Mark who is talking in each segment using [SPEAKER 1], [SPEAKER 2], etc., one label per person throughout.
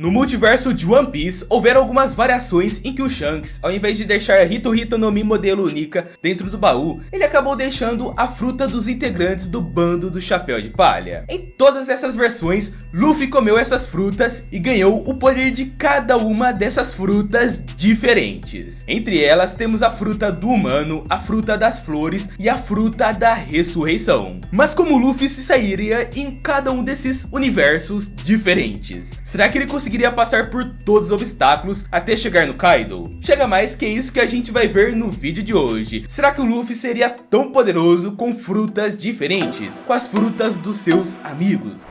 [SPEAKER 1] No multiverso de One Piece, houveram algumas variações em que o Shanks, ao invés de deixar Hito Hito no Mi modelo Nika dentro do baú, ele acabou deixando a fruta dos integrantes do bando do Chapéu de Palha. Em todas essas versões, Luffy comeu essas frutas e ganhou o poder de cada uma dessas frutas diferentes. Entre elas temos a fruta do humano, a fruta das flores e a fruta da ressurreição. Mas como Luffy se sairia em cada um desses universos diferentes? Será que ele conseguiria passar por todos os obstáculos até chegar no Kaido? Chega mais, que é isso que a gente vai ver no vídeo de hoje. Será que o Luffy seria tão poderoso com frutas diferentes, com as frutas dos seus amigos?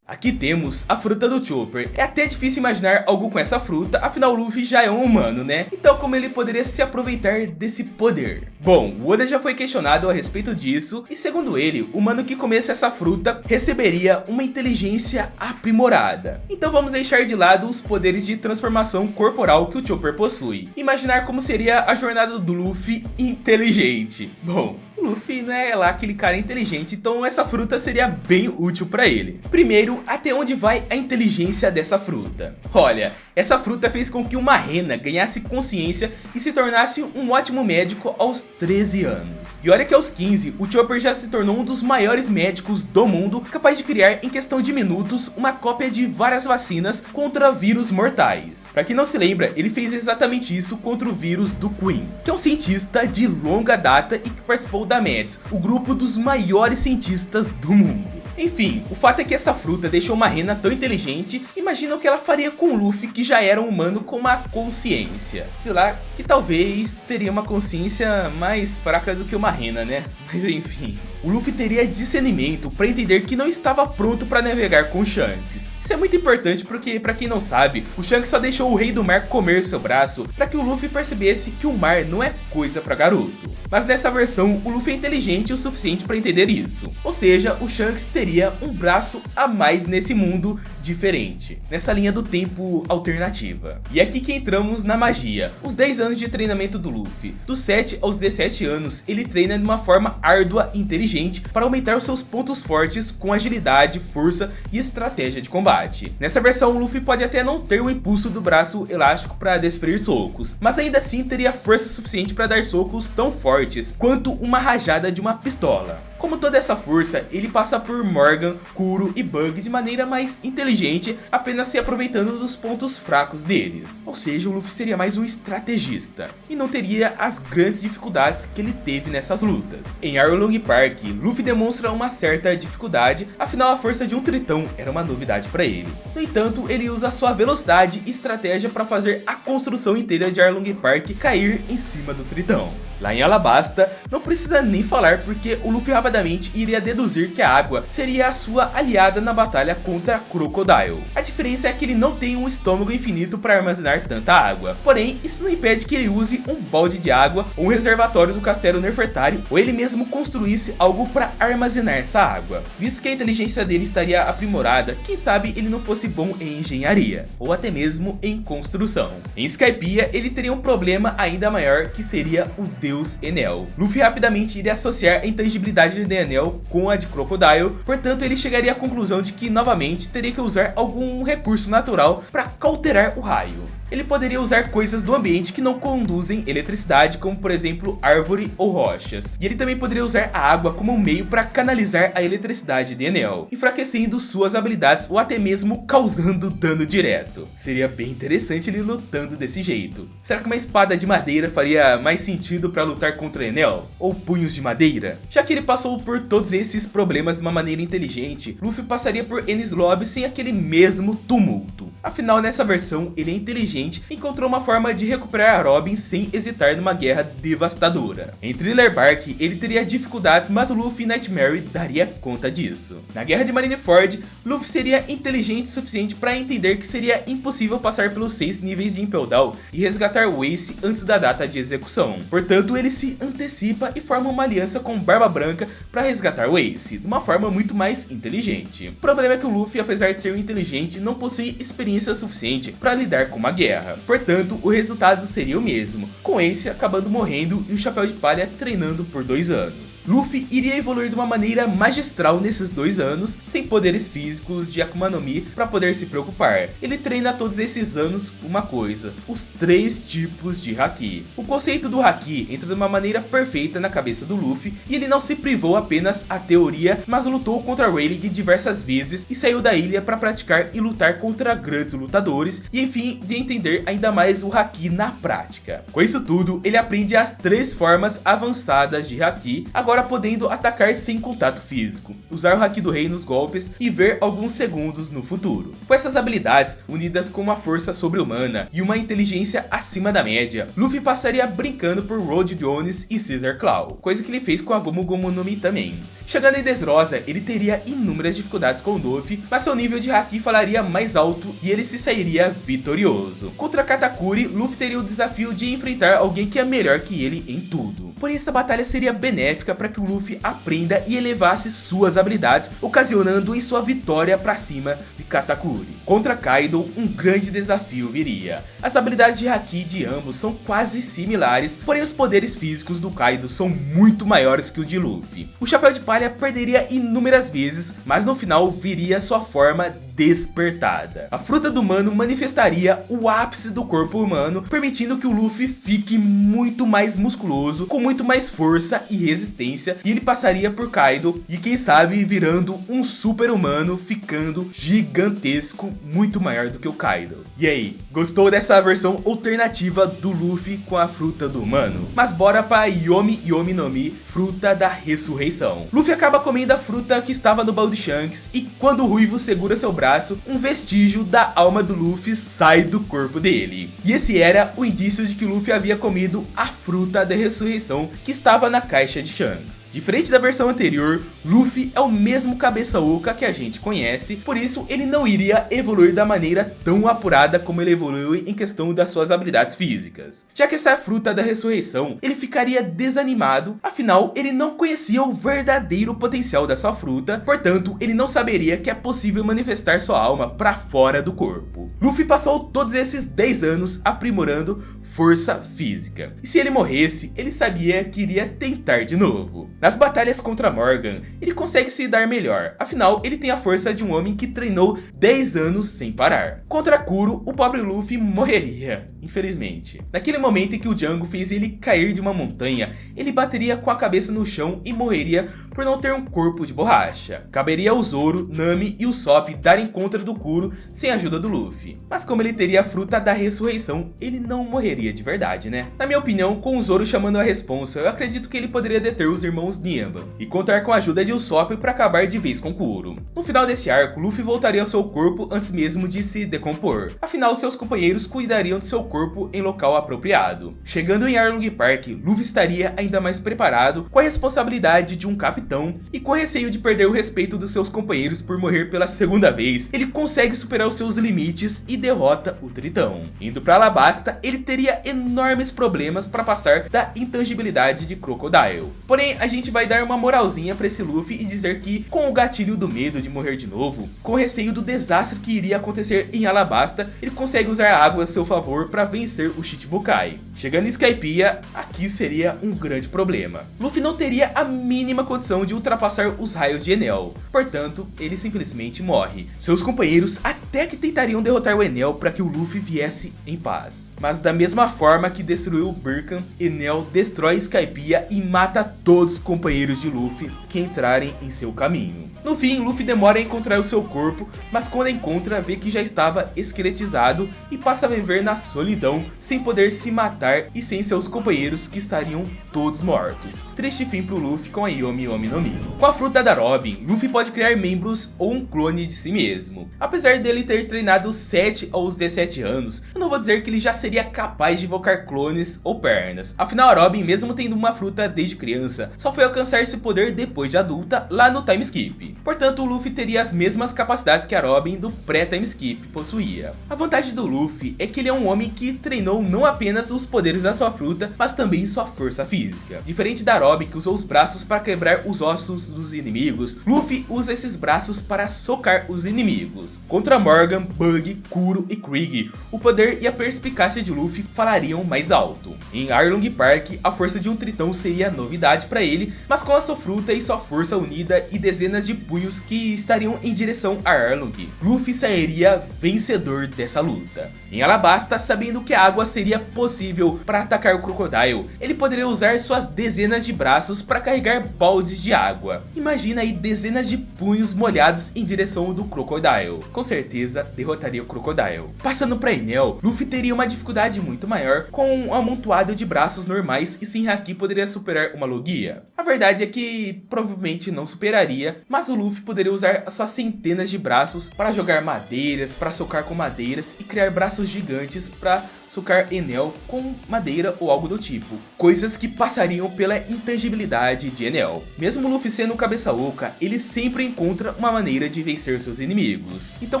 [SPEAKER 1] Aqui temos a fruta do Chopper. É até difícil imaginar algo com essa fruta, afinal o Luffy já é um humano, né? Então como ele poderia se aproveitar desse poder? Bom, o Oda já foi questionado a respeito disso, e segundo ele, o humano que comesse essa fruta receberia uma inteligência aprimorada. Então vamos deixar de lado os poderes de transformação corporal que o Chopper possui. Imaginar como seria a jornada do Luffy inteligente. Bom, o Luffy não é lá aquele cara inteligente, então essa fruta seria bem útil para ele. Primeiro, até onde vai a inteligência dessa fruta? Olha, essa fruta fez com que uma rena ganhasse consciência e se tornasse um ótimo médico aos 13 anos. E olha que aos 15, o Chopper já se tornou um dos maiores médicos do mundo, capaz de criar em questão de minutos uma cópia de várias vacinas contra vírus mortais. Pra quem não se lembra, ele fez exatamente isso contra o vírus do Queen, que é um cientista de longa data e que participou da MEDS, o grupo dos maiores cientistas do mundo. Enfim, o fato é que essa fruta deixou uma rena tão inteligente. Imagina o que ela faria com o Luffy, que já era um humano com uma consciência. Sei lá, que talvez teria uma consciência mais fraca do que uma rena, né? Mas enfim, o Luffy teria discernimento para entender que não estava pronto para navegar com Shanks. Isso é muito importante porque, pra quem não sabe, o Shanks só deixou o Rei do Mar comer seu braço para que o Luffy percebesse que o mar não é coisa pra garoto. Mas nessa versão, o Luffy é inteligente o suficiente para entender isso. Ou seja, o Shanks teria um braço a mais nesse mundo diferente, nessa linha do tempo alternativa. E é aqui que entramos na magia. Os 10 anos de treinamento do Luffy. Dos 7 aos 17 anos, ele treina de uma forma árdua e inteligente para aumentar os seus pontos fortes com agilidade, força e estratégia de combate. Nessa versão, o Luffy pode até não ter o impulso do braço elástico para desferir socos, mas ainda assim teria força suficiente para dar socos tão fortes quanto uma rajada de uma pistola. Como toda essa força, ele passa por Morgan, Kuro e Bug de maneira mais inteligente, apenas se aproveitando dos pontos fracos deles. Ou seja, o Luffy seria mais um estrategista, e não teria as grandes dificuldades que ele teve nessas lutas. Em Arlong Park, Luffy demonstra uma certa dificuldade, afinal a força de um tritão era uma novidade para ele. No entanto, ele usa sua velocidade e estratégia para fazer a construção inteira de Arlong Park cair em cima do tritão. Lá em Alabasta, não precisa nem falar porque o Luffy rapidamente iria deduzir que a água seria a sua aliada na batalha contra Crocodile. A diferença é que ele não tem um estômago infinito para armazenar tanta água, porém isso não impede que ele use um balde de água ou um reservatório do castelo Nefertari, ou ele mesmo construísse algo para armazenar essa água. Visto que a inteligência dele estaria aprimorada, quem sabe ele não fosse bom em engenharia, ou até mesmo em construção. Em Skypiea, ele teria um problema ainda maior, que seria o Deus Enel. Luffy rapidamente iria associar a intangibilidade de Enel com a de Crocodile, portanto ele chegaria à conclusão de que novamente teria que usar algum recurso natural para cauterar o raio. Ele poderia usar coisas do ambiente que não conduzem eletricidade, como por exemplo árvore ou rochas. E ele também poderia usar a água como um meio para canalizar a eletricidade de Enel, enfraquecendo suas habilidades ou até mesmo causando dano direto. Seria bem interessante ele lutando desse jeito. Será que uma espada de madeira faria mais sentido para lutar contra Enel? Ou punhos de madeira? Já que ele passou por todos esses problemas de uma maneira inteligente, Luffy passaria por Enies Lobby sem aquele mesmo tumulto. Afinal, nessa versão, ele é inteligente e encontrou uma forma de recuperar a Robin sem hesitar numa guerra devastadora. Em Thriller Bark, ele teria dificuldades, mas o Luffy e Nightmare daria conta disso. Na guerra de Marineford, Luffy seria inteligente o suficiente para entender que seria impossível passar pelos 6 níveis de Impel Down e resgatar o Ace antes da data de execução. Portanto, ele se antecipa e forma uma aliança com Barba Branca para resgatar o Ace, de uma forma muito mais inteligente. O problema é que o Luffy, apesar de ser inteligente, não possui experiência suficiente para lidar com uma guerra. Portanto, o resultado seria o mesmo, com Ace acabando morrendo e o Chapéu de Palha treinando por 2 anos. Luffy iria evoluir de uma maneira magistral nesses 2 anos, sem poderes físicos de Akuma no Mi para poder se preocupar. Ele treina todos esses anos uma coisa: os 3 tipos de Haki. O conceito do Haki entra de uma maneira perfeita na cabeça do Luffy, e ele não se privou apenas à teoria, mas lutou contra Rayleigh diversas vezes e saiu da ilha para praticar e lutar contra grandes lutadores, e enfim, de entender ainda mais o Haki na prática. Com isso tudo, ele aprende as 3 formas avançadas de Haki, agora podendo atacar sem contato físico, usar o Haki do Rei nos golpes e ver alguns segundos no futuro. Com essas habilidades, unidas com uma força sobre-humana e uma inteligência acima da média, Luffy passaria brincando por Road Jones e Caesar Claw, coisa que ele fez com a Gomu Gomu no Mi também. Chegando em Dressrosa, ele teria inúmeras dificuldades com o Luffy, mas seu nível de Haki falaria mais alto e ele se sairia vitorioso. Contra Katakuri, Luffy teria o desafio de enfrentar alguém que é melhor que ele em tudo. Porém, essa batalha seria benéfica para que o Luffy aprenda e elevasse suas habilidades, ocasionando em sua vitória para cima de Katakuri. Contra Kaido, um grande desafio viria. As habilidades de Haki de ambos são quase similares, porém os poderes físicos do Kaido são muito maiores que o de Luffy. O Chapéu de Palha perderia inúmeras vezes, mas no final viria sua forma despertada. A fruta do Mano manifestaria o ápice do corpo humano, permitindo que o Luffy fique muito mais musculoso, com muito mais força e resistência, e ele passaria por Kaido e quem sabe virando um super humano, ficando gigantesco, muito maior do que o Kaido. E aí, gostou dessa versão alternativa do Luffy com a fruta do Mano? Mas bora para Yomi Yomi no Mi, fruta da ressurreição. Luffy acaba comendo a fruta que estava no baú de Shanks, e quando o Ruivo segura seu braço, um vestígio da alma do Luffy sai do corpo dele. E esse era o indício de que Luffy havia comido a fruta da ressurreição que estava na caixa de Shanks. Diferente da versão anterior, Luffy é o mesmo cabeça oca que a gente conhece, por isso ele não iria evoluir da maneira tão apurada como ele evolui em questão das suas habilidades físicas. Já que essa é a fruta da ressurreição, ele ficaria desanimado, afinal ele não conhecia o verdadeiro potencial da sua fruta, portanto ele não saberia que é possível manifestar sua alma para fora do corpo. Luffy passou todos esses 10 anos aprimorando força física, e se ele morresse, ele sabia que iria tentar de novo. Nas batalhas contra Morgan, ele consegue se dar melhor, afinal ele tem a força de um homem que treinou 10 anos sem parar. Contra Kuro, o pobre Luffy morreria, infelizmente. Naquele momento em que o Django fez ele cair de uma montanha, ele bateria com a cabeça no chão e morreria por não ter um corpo de borracha. Caberia ao Zoro, Nami e Usopp darem conta do Kuro sem a ajuda do Luffy. Mas como ele teria a fruta da ressurreição, ele não morreria de verdade, né? Na minha opinião, com o Zoro chamando a responsa, eu acredito que ele poderia deter os irmãos Niamba e contar com a ajuda de Usopp para acabar de vez com Kuro. No final desse arco, Luffy voltaria ao seu corpo antes mesmo de se decompor. Afinal, seus companheiros cuidariam de seu corpo em local apropriado. Chegando em Arlong Park, Luffy estaria ainda mais preparado, com a responsabilidade de um capitão e com receio de perder o respeito dos seus companheiros por morrer pela segunda vez. Ele consegue superar os seus limites e derrota o Tritão. Indo para Alabasta, ele teria enormes problemas para passar da intangibilidade de Crocodile. Porém, a gente vai dar uma moralzinha para esse Luffy e dizer que, com o gatilho do medo de morrer de novo, com o receio do desastre que iria acontecer em Alabasta, ele consegue usar a água a seu favor para vencer o Shichibukai. Chegando em Skypiea, aqui seria um grande problema. Luffy não teria a mínima condição de ultrapassar os raios de Enel, portanto, ele simplesmente morre. Seus companheiros até que tentariam derrotar o Enel para que o Luffy viesse em paz. Mas da mesma forma que destruiu Birkan, Enel destrói Skypiea e mata todos os companheiros de Luffy que entrarem em seu caminho. No fim, Luffy demora a encontrar o seu corpo, mas quando encontra, vê que já estava esqueletizado e passa a viver na solidão, sem poder se matar e sem seus companheiros que estariam todos mortos. Triste fim pro Luffy com a Yomi Yomi no Mi. Com a fruta da Robin, Luffy pode criar membros ou um clone de si mesmo. Apesar dele ter treinado 7 aos 17 anos, eu não vou dizer que ele já seria capaz de invocar clones ou pernas. Afinal, a Robin, mesmo tendo uma fruta desde criança, só foi alcançar esse poder depois de adulta lá no time skip. Portanto, o Luffy teria as mesmas capacidades que a Robin do pré-time skip possuía. A vantagem do Luffy é que ele é um homem que treinou não apenas os poderes da sua fruta, mas também sua força física. Diferente da Robin, que usou os braços para quebrar os ossos dos inimigos, Luffy usa esses braços para socar os inimigos. Contra Morgan, Bug, Kuro e Krieg, o poder e a perspicácia farmácia de Luffy falariam mais alto. Em Arlong Park, a força de um tritão seria novidade para ele, mas com a sua fruta e sua força unida e dezenas de punhos que estariam em direção a Arlong, Luffy sairia vencedor dessa luta. Em Alabasta, sabendo que a água seria possível para atacar o Crocodile, ele poderia usar suas dezenas de braços para carregar baldes de água. Imagina aí dezenas de punhos molhados em direção do Crocodile. Com certeza derrotaria o Crocodile. Passando para Enel, Luffy teria uma dificuldade muito maior com um amontoado de braços normais e sem haki poderia superar uma Logia. A verdade é que provavelmente não superaria, mas o Luffy poderia usar suas centenas de braços para jogar madeiras, para socar com madeiras e criar braços gigantes para socar Enel com madeira ou algo do tipo. Coisas que passariam pela intangibilidade de Enel. Mesmo Luffy sendo cabeça oca, ele sempre encontra uma maneira de vencer seus inimigos. Então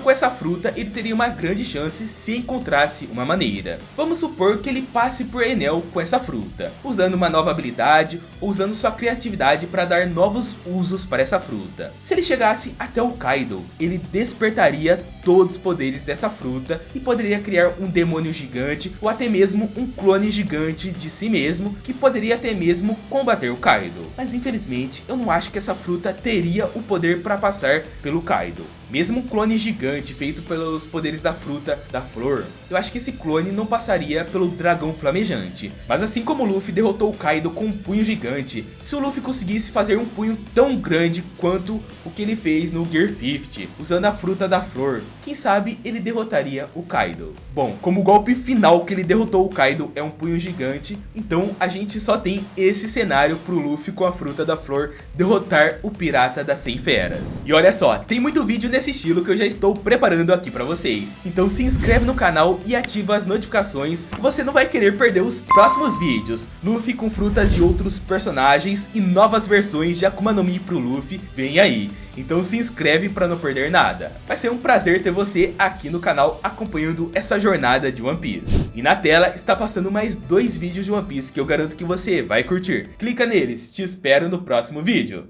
[SPEAKER 1] com essa fruta ele teria uma grande chance se encontrasse uma maneira. Vamos supor que ele passe por Enel com essa fruta, usando uma nova habilidade ou usando sua criatividade para dar novos usos para essa fruta. Se ele chegasse até o Kaido, ele despertaria todos os poderes dessa fruta e poderia criar um demônio gigante ou até mesmo um clone gigante de si mesmo que poderia até mesmo combater o Kaido. Mas infelizmente eu não acho que essa fruta teria o poder para passar pelo Kaido. Mesmo um clone gigante feito pelos poderes da fruta da flor, eu acho que esse clone não passaria pelo dragão flamejante. Mas assim como o Luffy derrotou o Kaido com um punho gigante, se o Luffy conseguisse fazer um punho tão grande quanto o que ele fez no Gear 50, usando a fruta da flor, quem sabe ele derrotaria o Kaido. Bom, como o golpe final que ele derrotou o Kaido é um punho gigante, então a gente só tem esse cenário pro Luffy com a fruta da flor derrotar o pirata das 100 feras. E olha só, tem muito vídeo nesse estilo que eu já estou preparando aqui pra vocês. Então se inscreve no canal e ativa as notificações, você não vai querer perder os próximos vídeos. Luffy com frutas de outros personagens e novas versões de Akuma no Mi pro Luffy vem aí. Então se inscreve para não perder nada. Vai ser um prazer ter você aqui no canal acompanhando essa jornada de One Piece. E na tela está passando mais 2 vídeos de One Piece que eu garanto que você vai curtir. Clica neles, te espero no próximo vídeo.